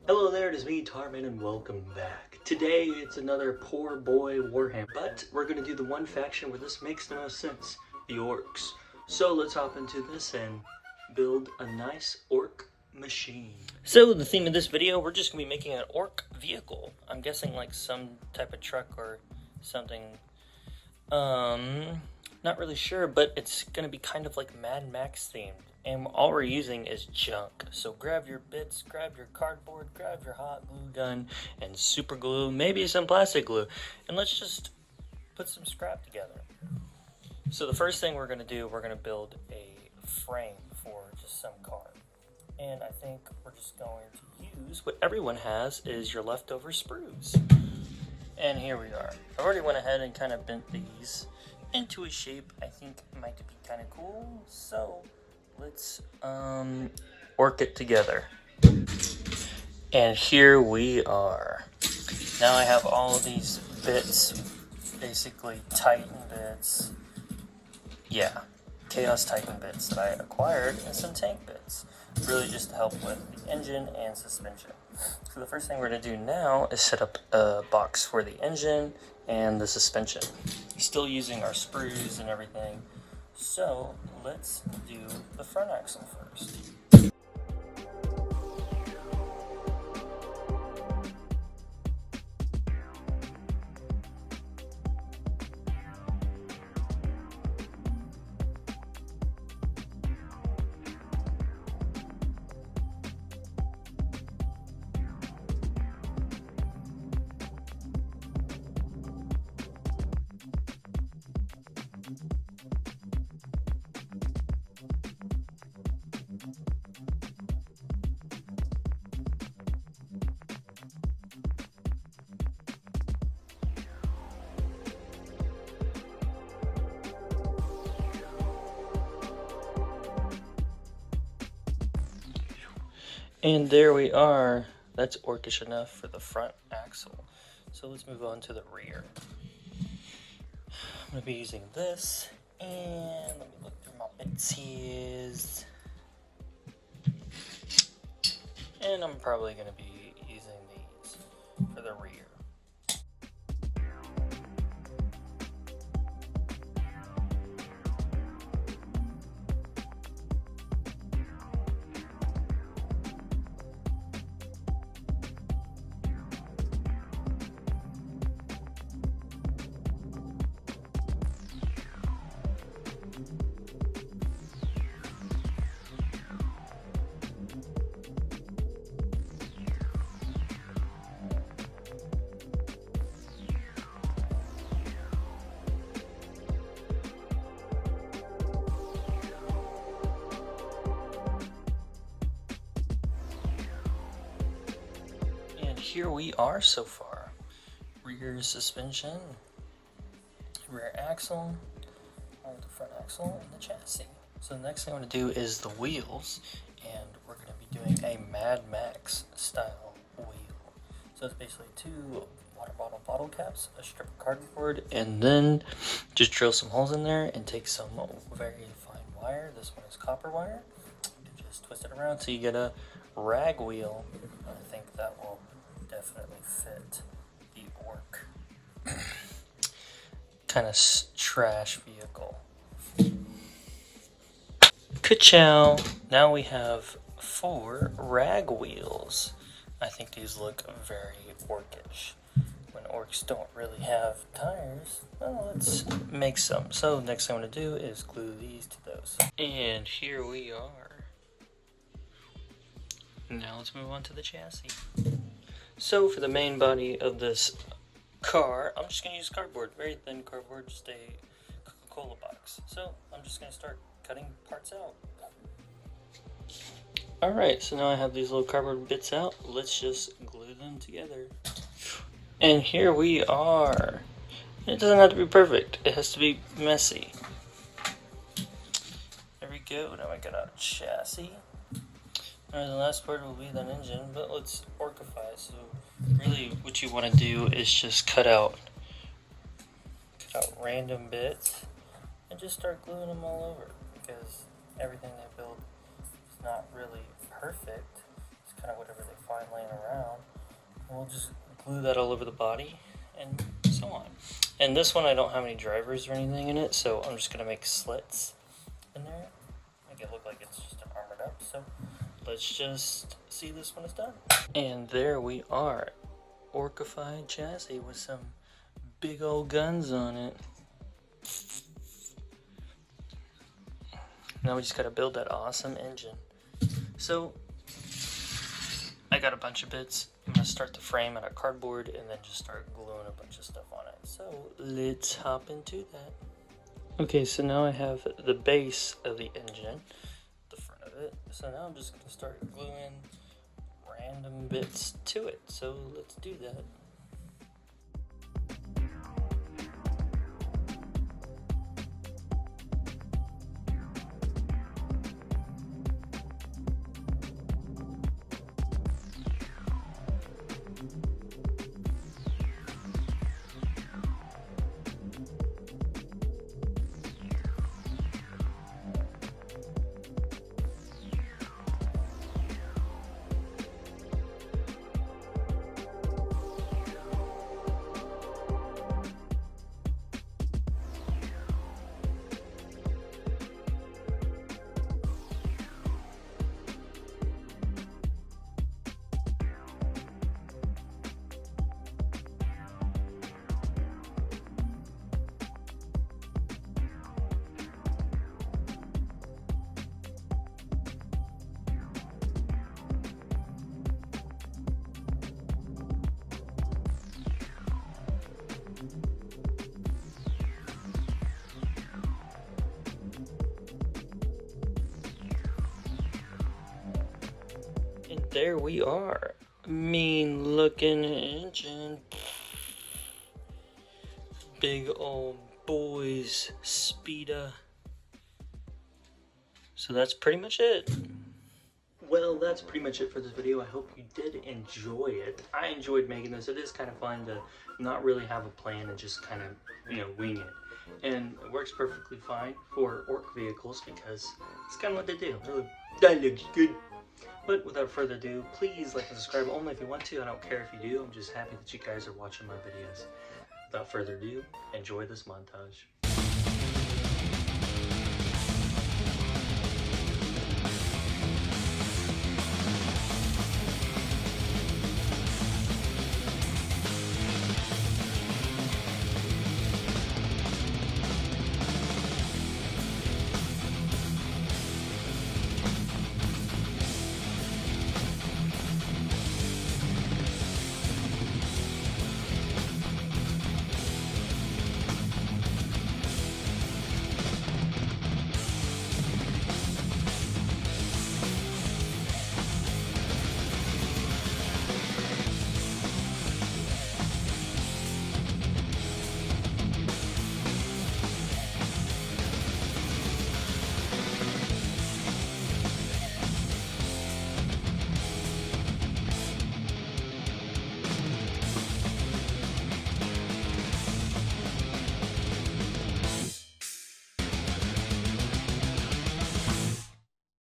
Hello there, it is me, Tarman, and welcome back. Today, it's another poor boy Warhammer, but we're going to do the one faction where this makes the most sense, the orcs. So let's hop into this and build a nice orc machine. So the theme of this video, we're just going to be making an orc vehicle. I'm guessing like some type of truck or something. Not really sure, but it's going to be kind of like Mad Max themed. And all we're using is junk. So grab your bits, grab your cardboard, grab your hot glue gun, and super glue, maybe some plastic glue. And let's just put some scrap together. So the first thing we're going to do, we're going to build a frame for just some car. And I think we're just going to use what everyone has is your leftover sprues. And here we are. I already went ahead and kind of bent these into a shape I think might be kind of cool. So let's work it together. And here we are. Now I have all of these bits, basically Titan bits. Yeah, Chaos Titan bits that I acquired and some tank bits. Really just to help with the engine and suspension. So the first thing we're going to do now is set up a box for the engine and the suspension. Still using our sprues and everything. So let's do the front axle first. And there we are. That's orcish enough for the front axle. So let's move on to the rear. I'm going to be using this. And let me look through my bitsies. And I'm probably going to be using these for the rear. Here we are so far. Rear suspension, rear axle, the front axle, and the chassis. So the next thing I'm going to do is the wheels, and we're going to be doing a Mad Max style wheel. So it's basically two water bottle caps, a strip of cardboard, and then just drill some holes in there and take some very fine wire. This one is copper wire. And just twist it around so you get a rag wheel. I think that will definitely fit the orc kind of trash vehicle. Ka-chow! Now we have 4 rag wheels. I think these look very orcish. When orcs don't really have tires, well, let's make some. So next thing I'm going to do is glue these to those. And here we are. Now let's move on to the chassis. So for the main body of this car, I'm just going to use cardboard, very thin cardboard, just a Coca-Cola box. So I'm just going to start cutting parts out. Alright, so now I have these little cardboard bits out. Let's just glue them together. And here we are. It doesn't have to be perfect. It has to be messy. There we go. Now I got our chassis. Alright, the last part will be that engine, but let's orcify. So really what you want to do is just cut out random bits and just start gluing them all over, because everything they build is not really perfect. It's kind of whatever they find. find laying around. And we'll just glue that all over the body and so on. And this one I don't have any drivers or anything in it, so I'm just gonna make slits in there. Make it look like it's just armored up. So let's just see this when it's done. And there we are, orcified chassis with some big old guns on it. Now we just gotta build that awesome engine. So I got a bunch of bits. I'm gonna start the frame out of cardboard and then just start gluing a bunch of stuff on it. So let's hop into that. Okay, so now I have the base of the engine, the front of it. So now I'm just gonna start gluing random bits to it. So let's do that. There we are. Mean looking engine. Big old boys speeder. So that's pretty much it. Well, that's pretty much it for this video. I hope you did enjoy it. I enjoyed making this. It is kind of fun to not really have a plan and just kind of, wing it. And it works perfectly fine for orc vehicles because it's kind of what they do. That looks good. But without further ado, please like and subscribe only if you want to. I don't care if you do. I'm just happy that you guys are watching my videos. Without further ado, enjoy this montage.